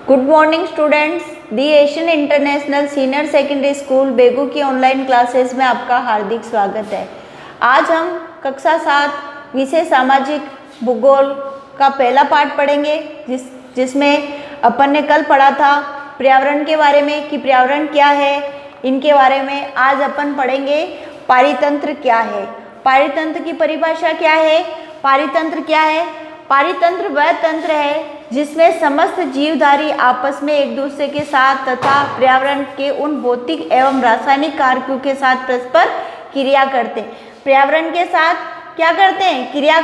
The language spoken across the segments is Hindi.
Good morning students. The Asian International Senior Secondary School Begu की ऑनलाइन क्लासेस में आपका हार्दिक स्वागत है। आज हम कक्षा 7 विषय सामाजिक भूगोल का पहला पाठ पढ़ेंगे, जिसमें अपन ने कल पढ़ा था पर्यावरण के बारे में कि पर्यावरण क्या है। इनके बारे में आज अपन पढ़ेंगे पारितंत्र क्या है, पारितंत्र की परिभाषा क्या है, पारितंत्र क्या है। पारितंत्र वह तंत्र है जिसमें समस्त जीवधारी आपस में एक दूसरे के साथ तथा पर्यावरण के उन भौतिक एवं रासायनिक कारकों के साथ परस्पर क्रिया करते हैं। पर्यावरण के साथ क्या करते हैं? क्रिया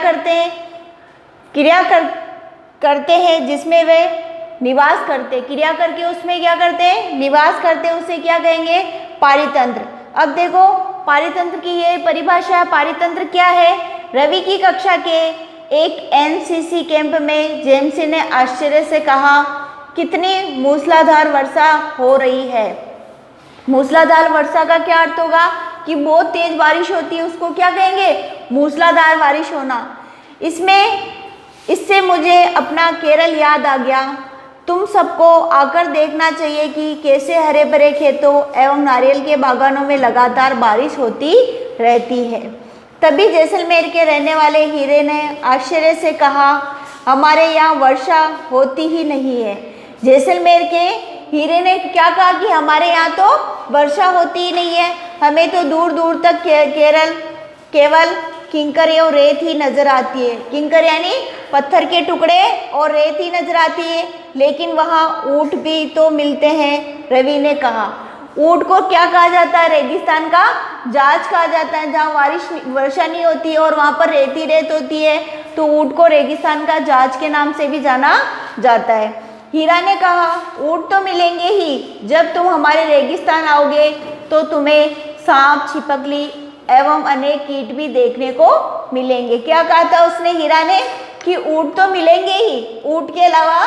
करते हैं जिसमें वे निवास करते, क्रिया करके उसमें क्या करते हैं? निवास करते हैं। उसे क्या कहेंगे? पारितंत्र। अब देखो पारितंत्र की ये परिभाषा है। पारितंत्र क्या है? रवि की कक्षा के एक एनसीसी कैंप में जेम्सी ने आश्चर्य से कहा, कितनी मूसलाधार वर्षा हो रही है। मूसलाधार वर्षा का क्या अर्थ होगा? कि बहुत तेज बारिश होती है, उसको क्या कहेंगे? मूसलाधार बारिश होना। इससे मुझे अपना केरल याद आ गया। तुम सबको आकर देखना चाहिए कि कैसे हरे भरे खेतों एवं नारियल के बागानों में लगातार बारिश होती रहती है। तभी जैसलमेर के रहने वाले हीरे ने आश्चर्य से कहा, हमारे यहाँ वर्षा होती ही नहीं है। जैसलमेर के हीरे ने क्या कहा कि हमारे यहाँ तो वर्षा होती ही नहीं है, हमें तो दूर दूर तक केवल किंकर और रेत ही नजर आती है। किंकर यानी पत्थर के टुकड़े और रेत ही नजर आती है, लेकिन वहाँ ऊंट भी तो मिलते हैं। रवि ने कहा, ऊंट को क्या कहा जाता है? रेगिस्तान का जहाज कहा जाता है। जहाँ वर्षा नहीं होती है और वहाँ पर रेती रेत होती है, तो ऊंट को रेगिस्तान का जहाज के नाम से भी जाना जाता है। हीरा ने कहा, ऊंट तो मिलेंगे ही, जब तुम हमारे रेगिस्तान आओगे तो तुम्हें सांप, छिपकली एवं अनेक कीट भी देखने को मिलेंगे। क्या कहा था उसने, हीरा ने, कि ऊंट तो मिलेंगे ही, ऊंट के अलावा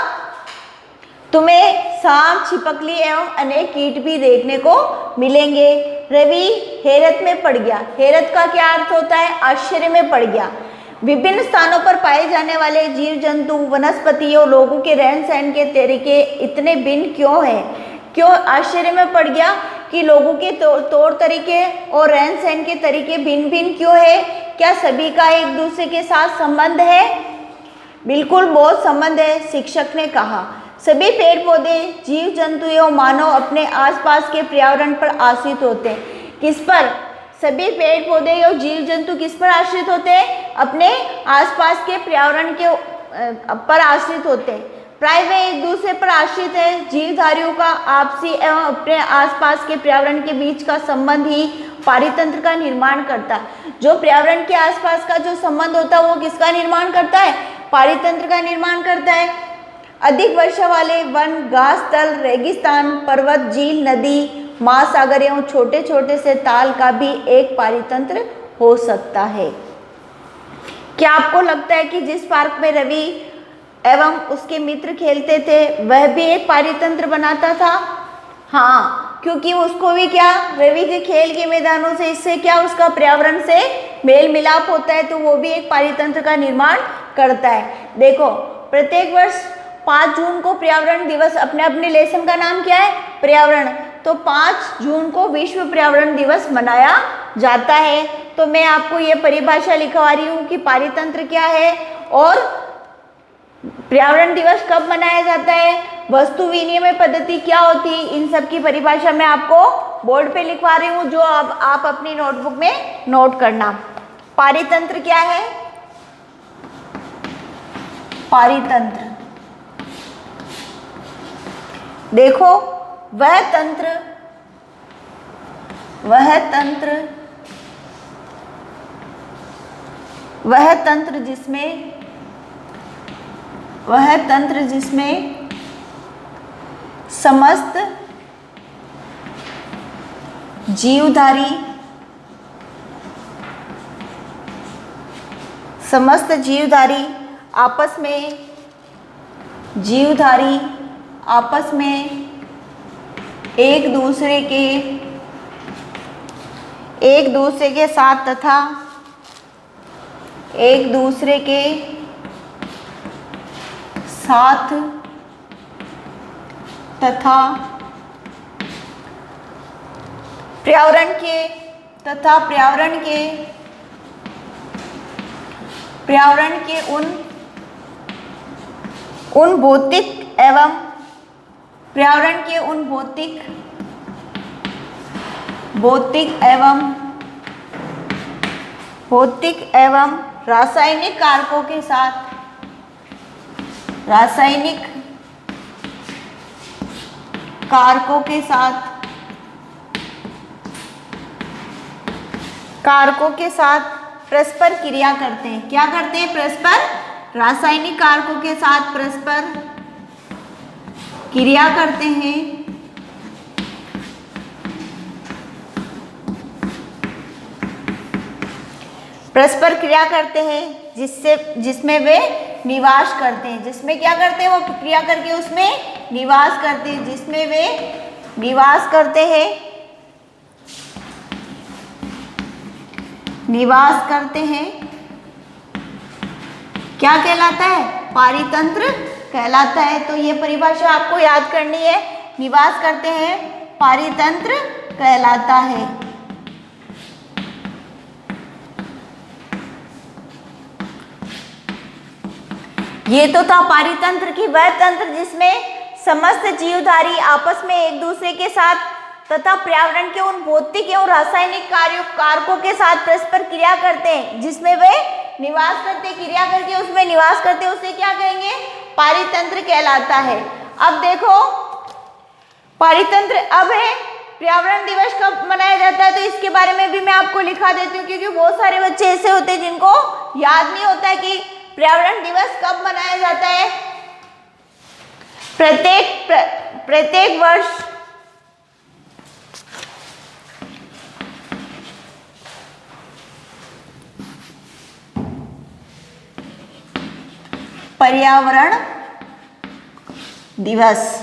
तुम्हें सांप, छिपकली एवं अनेक कीट भी देखने को मिलेंगे। रवि हैरत में पड़ गया। हैरत का क्या अर्थ होता है? आश्चर्य में पड़ गया। विभिन्न स्थानों पर पाए जाने वाले जीव जंतु, वनस्पतियों, लोगों के रहन सहन के तरीके इतने भिन्न क्यों हैं? क्यों आश्चर्य में पड़ गया कि लोगों के तौर तरीके और रहन सहन के तरीके भिन्न भिन्न क्यों है? क्या सभी का एक दूसरे के साथ संबंध है? बिल्कुल, बहुत संबंध है। शिक्षक ने कहा, सभी पेड़ पौधे, जीव जंतु एवं मानव अपने आसपास के पर्यावरण पर आश्रित होते हैं। किस पर? सभी पेड़ पौधे एवं जीव जंतु किस पर आश्रित होते हैं? अपने आसपास के पर्यावरण के पर आश्रित होते हैं। प्राय वे एक दूसरे पर आश्रित है। जीवधारियों का आपसी एवं अपने आसपास के पर्यावरण के बीच का संबंध ही पारितंत्र का निर्माण करता है। जो पर्यावरण के आसपास का जो संबंध होता है वो किसका निर्माण करता है? पारितंत्र का निर्माण करता है। अधिक वर्षा वाले वन, घास तल, रेगिस्तान, पर्वत, झील, नदी, महासागर एवं छोटे छोटे से ताल का भी एक पारितंत्र हो सकता है। क्या आपको लगता है कि जिस पार्क में रवि एवं उसके मित्र खेलते थे वह भी एक पारितंत्र बनाता था? हाँ, क्योंकि उसको भी क्या, रवि के खेल के मैदानों से, इससे क्या उसका पर्यावरण से मेल मिलाप होता है, तो वो भी एक पारितंत्र का निर्माण करता है। देखो, प्रत्येक वर्ष 5 जून को पर्यावरण दिवस, अपने अपने लेसन का नाम क्या है? पर्यावरण। तो 5 जून को विश्व पर्यावरण दिवस मनाया जाता है। तो मैं आपको ये परिभाषा लिखवा रही हूँ कि पारितंत्र क्या है और पर्यावरण दिवस कब मनाया जाता है, वस्तु विनिमय पद्धति क्या होती है, इन सब की परिभाषा मैं आपको बोर्ड पे लिखवा रही हूँ, जो अब आप अपनी नोटबुक में नोट करना। पारितंत्र क्या है? पारितंत्र, देखो, वह तंत्र जिसमें समस्त जीवधारी आपस में एक दूसरे के साथ तथा एक दूसरे के साथ तथा पर्यावरण के उन भौतिक एवं रासायनिक कारकों के साथ परस्पर क्रिया करते हैं। क्या करते हैं? रासायनिक कारकों के साथ परस्पर क्रिया करते हैं। जिसमें वे निवास करते हैं। जिसमें क्या करते हैं? वो क्रिया करके उसमें निवास करते हैं। जिसमें वे निवास करते हैं। क्या कहलाता है? पारितंत्र कहलाता है। तो ये परिभाषा आपको याद करनी है। निवास करते हैं, पारितंत्र कहलाता है। ये तो था पारितंत्र की वह तंत्र जिसमें समस्त जीवधारी आपस में एक दूसरे के साथ तथा पर्यावरण के उन भौतिक एवं रासायनिक कारकों के साथ परस्पर क्रिया करते हैं। जिसमें वे निवास करते, क्रिया करके उसमें निवास करते, उसे क्या कहेंगे? पारितंत्र कहलाता है। अब देखो, पारितंत्र अब है। पर्यावरण दिवस कब मनाया जाता है? तो इसके बारे में भी मैं आपको लिखा देती हूँ, क्योंकि बहुत सारे बच्चे ऐसे होते हैं जिनको याद नहीं होता है कि पर्यावरण दिवस कब मनाया जाता है। प्रत्येक वर्ष पर्यावरण दिवस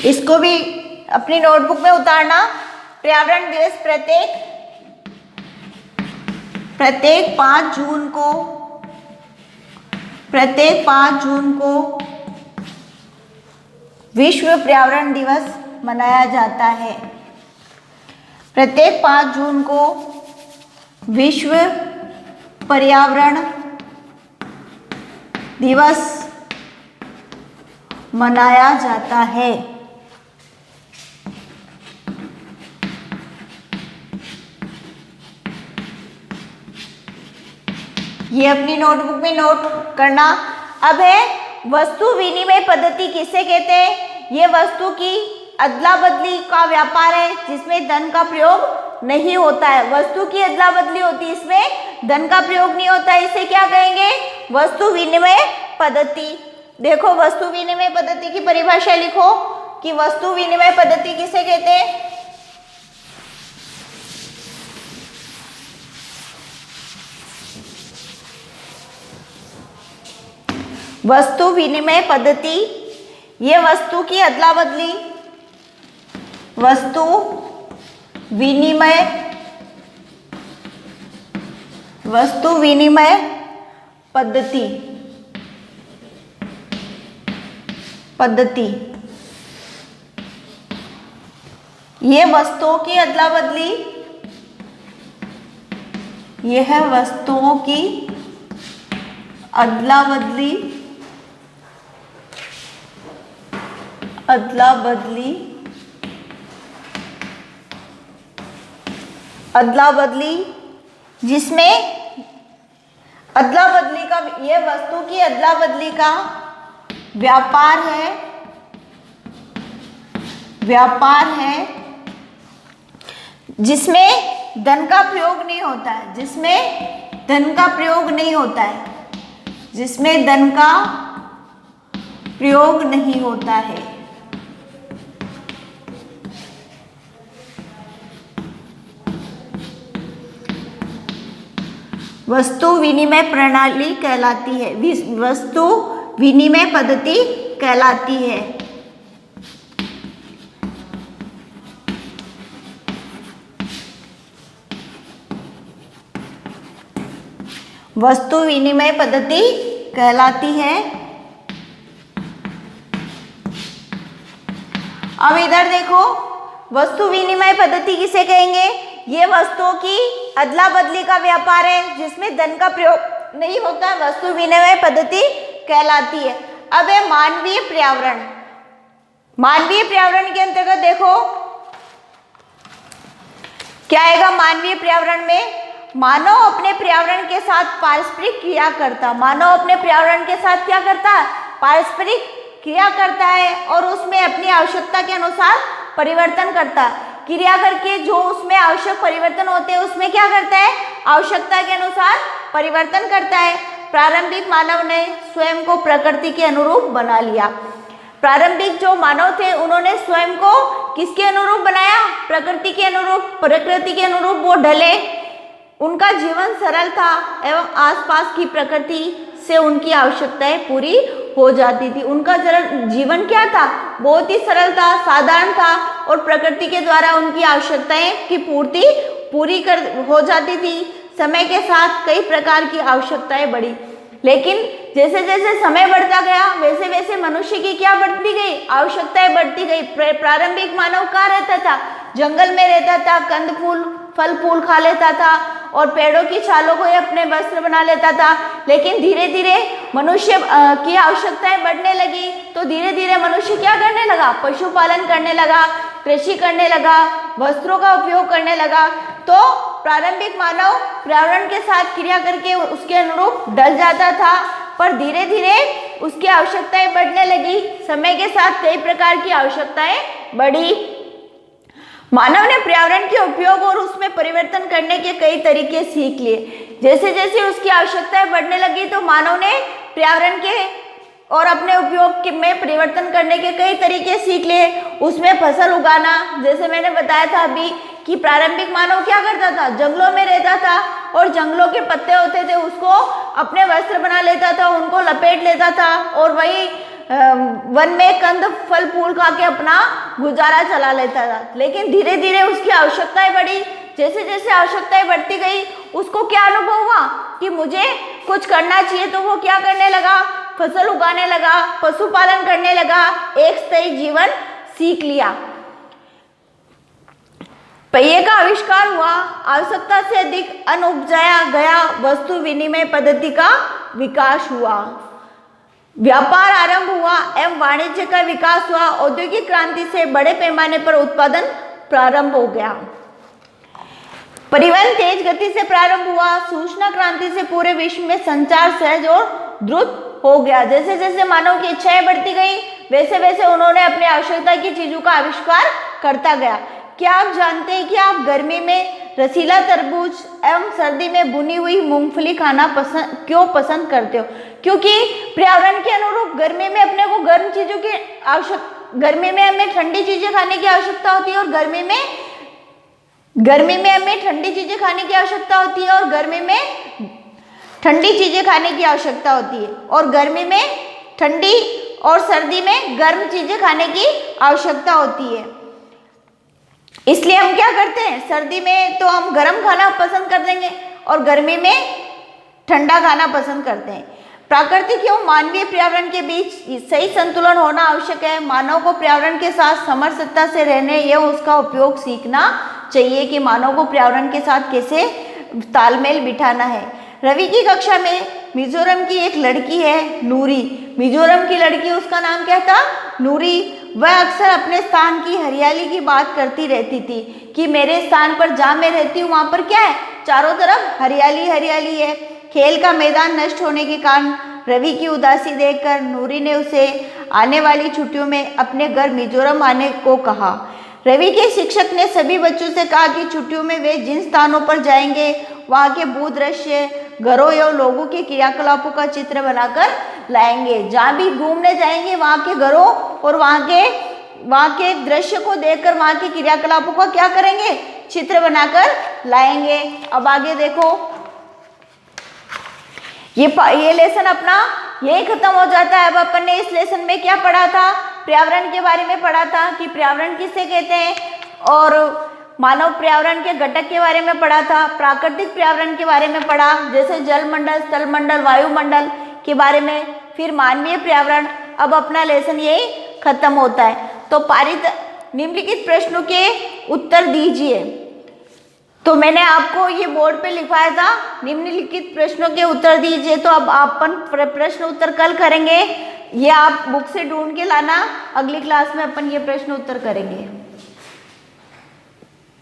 इसको भी अपनी नोटबुक में उतारना। पर्यावरण दिवस प्रत्येक 5 जून को विश्व पर्यावरण दिवस मनाया जाता है। प्रत्येक 5 जून को विश्व पर्यावरण दिवस मनाया जाता है। ये अपनी नोटबुक में नोट करना। अब है वस्तु विनिमय पद्धति किसे कहते हैं? ये वस्तु की अदला बदली का व्यापार है जिसमें धन का प्रयोग नहीं होता है। वस्तु की अदला बदली होती है, इसमें धन का प्रयोग नहीं होता है। इसे क्या कहेंगे? वस्तु विनिमय पद्धति। देखो, वस्तु विनिमय पद्धति की परिभाषा लिखो कि वस्तु विनिमय पद्धति किसे कहते हैं? वस्तु विनिमय पद्धति, ये वस्तु की अदला बदली, वस्तु विनिमय पद्धति ये वस्तुओं की अदला बदली, यह वस्तुओं की अदला बदली जिसमें अदला बदली का, यह वस्तु की अदला बदली का व्यापार है जिसमें धन का प्रयोग नहीं होता है, जिसमें धन का प्रयोग नहीं होता है। वस्तु विनिमय प्रणाली कहलाती है, वस्तु विनिमय पद्धति कहलाती है। वस्तु विनिमय पद्धति कहलाती है। अब इधर देखो, वस्तु विनिमय पद्धति किसे कहेंगे? ये वस्तुओं की अदला बदली का व्यापार है जिसमें धन का प्रयोग नहीं होता, वस्तु विनिमय पद्धति कहलाती है। अब है मानवीय पर्यावरण। मानवीय पर्यावरण के अंतर्गत देखो क्या आएगा मानवीय पर्यावरण में? मानव अपने पर्यावरण के साथ पारस्परिक क्रिया करता। मानव अपने पर्यावरण के साथ क्या करता है? पारस्परिक क्रिया करता है और उसमें अपनी आवश्यकता के अनुसार परिवर्तन करता है। क्रिया करके जो उसमें आवश्यक परिवर्तन होते हैं उसमें क्या करता है? आवश्यकता के अनुसार परिवर्तन करता है। प्रारंभिक मानव ने स्वयं को प्रकृति के अनुरूप बना लिया। प्रारंभिक जो मानव थे उन्होंने स्वयं को किसके अनुरूप बनाया? प्रकृति के अनुरूप। प्रकृति के अनुरूप वो ढले, उनका जीवन सरल था एवं आसपास की प्रकृति से उनकी आवश्यकताएं पूरी हो जाती थी। उनका जीवन क्या था? बहुत ही सरल था, साधारण था और प्रकृति के द्वारा उनकी आवश्यकताएं की पूर्ति हो जाती थी। समय के साथ कई प्रकार की आवश्यकताएं बढ़ी, लेकिन जैसे जैसे समय बढ़ता गया वैसे वैसे मनुष्य की क्या बढ़ती गई? आवश्यकताएं बढ़ती गई। प्रारंभिक मानव कहाँ रहता था? जंगल में रहता था, कंद फूल फल फूल खा लेता था और पेड़ों की छालों को ही अपने वस्त्र बना लेता था। लेकिन धीरे धीरे मनुष्य की आवश्यकताएं बढ़ने लगी तो धीरे धीरे मनुष्य क्या करने लगा? पशुपालन करने लगा, कृषि करने लगा, वस्त्रों का उपयोग करने लगा। तो प्रारंभिक मानव पर्यावरण के साथ क्रिया करके उसके अनुरूप ढल जाता था, पर धीरे धीरे उसकी आवश्यकताएं बढ़ने लगी। समय के साथ कई प्रकार की आवश्यकताएं बढ़ी। मानव ने पर्यावरण के उपयोग और उसमें परिवर्तन करने के कई तरीके सीख लिए। जैसे जैसे उसकी आवश्यकताएं बढ़ने लगी तो मानव ने पर्यावरण के और अपने उपयोग में परिवर्तन करने के कई तरीके सीख लिए। उसमें फसल उगाना, जैसे मैंने बताया था अभी कि प्रारंभिक मानव क्या करता था? जंगलों में रहता था और जंगलों के पत्ते होते थे उसको अपने वस्त्र बना लेता था, उनको लपेट लेता था और वही वन में कंद फल फूल खा के अपना गुजारा चला लेता था। लेकिन धीरे धीरे उसकी आवश्यकताएं बढ़ी। जैसे जैसे आवश्यकताएं बढ़ती गई उसको क्या अनुभव हुआ कि मुझे कुछ करना चाहिए, तो वो क्या करने लगा? फसल उगाने लगा, पशुपालन करने लगा, एक स्थायी जीवन सीख लिया। पहिए का आविष्कार हुआ, आवश्यकता से अधिक अन्न उपजाया गया, वस्तु विनिमय पद्धति का विकास हुआ, व्यापार आरंभ हुआ एवं वाणिज्य का विकास हुआ। औद्योगिक क्रांति से बड़े पैमाने पर उत्पादन प्रारंभ हो गया। परिवहन तेज गति से प्रारंभ हुआ। सूचना क्रांति से पूरे विश्व में संचार सहज और द्रुत हो गया। जैसे जैसे मानव की इच्छाएं बढ़ती गई वैसे वैसे उन्होंने अपने आवश्यकता की चीजों का आविष्कार करता गया। क्या आप जानते हैं कि आप गर्मी में रसीला तरबूज एवं सर्दी में भुनी हुई मूंगफली खाना क्यों पसंद करते हो? क्योंकि पर्यावरण के अनुरूप गर्मी में अपने को गर्म चीजों की गर्मी में हमें ठंडी चीजें खाने की आवश्यकता होती है और गर्मी में हमें ठंडी चीजें खाने की आवश्यकता होती है और गर्मी में ठंडी चीजें खाने की आवश्यकता होती है और गर्मी में ठंडी और सर्दी में गर्म चीजें खाने की आवश्यकता होती है। इसलिए हम क्या करते हैं? सर्दी में तो हम गर्म खाना पसंद कर देंगे और गर्मी में ठंडा खाना पसंद करते हैं। प्राकृतिक एवं मानवीय पर्यावरण के बीच सही संतुलन होना आवश्यक है। मानव को पर्यावरण के साथ समरसता से रहने एवं उसका उपयोग सीखना चाहिए कि मानव को पर्यावरण के साथ कैसे तालमेल बिठाना है। रवि की कक्षा में मिजोरम की एक लड़की है नूरी। मिजोरम की लड़की, उसका नाम क्या था? नूरी। वह अक्सर अपने स्थान की हरियाली की बात करती रहती थी कि मेरे स्थान पर जहाँ मैं रहती हूँ वहाँ पर क्या है? चारों तरफ हरियाली हरियाली है। खेल का मैदान नष्ट होने के कारण रवि की उदासी देखकर नूरी ने उसे आने वाली छुट्टियों में अपने घर मिजोरम आने को कहा। रवि के शिक्षक ने सभी बच्चों से कहा कि छुट्टियों में वे जिन स्थानों पर जाएंगे वहाँ के भूदृश्य, घरों एवं लोगों के क्रियाकलापों का चित्र बनाकर लाएंगे। जहाँ भी घूमने जाएंगे वहाँ के घरों और वहाँ के दृश्य को देखकर वहाँ के क्रियाकलापों का क्या करेंगे? चित्र बनाकर लाएंगे। अब आगे देखो, ये लेसन अपना यही खत्म हो जाता है। अब अपन ने इस लेसन में क्या पढ़ा था? पर्यावरण के बारे में पढ़ा था कि पर्यावरण किसे कहते हैं और मानव पर्यावरण के घटक के बारे में पढ़ा था, प्राकृतिक पर्यावरण के बारे में पढ़ा, जैसे जलमंडल, स्थलमंडल, वायुमंडल के बारे में, फिर मानवीय पर्यावरण। अब अपना लेसन यही खत्म होता है। तो पारित निम्नलिखित प्रश्नों के उत्तर दीजिए। तो मैंने आपको ये बोर्ड पे लिखवाया था, निम्नलिखित प्रश्नों के उत्तर दीजिए। तो अब अपन प्रश्न उत्तर कल करेंगे, ये आप बुक से ढूंढ के लाना, अगली क्लास में अपन ये प्रश्न उत्तर करेंगे।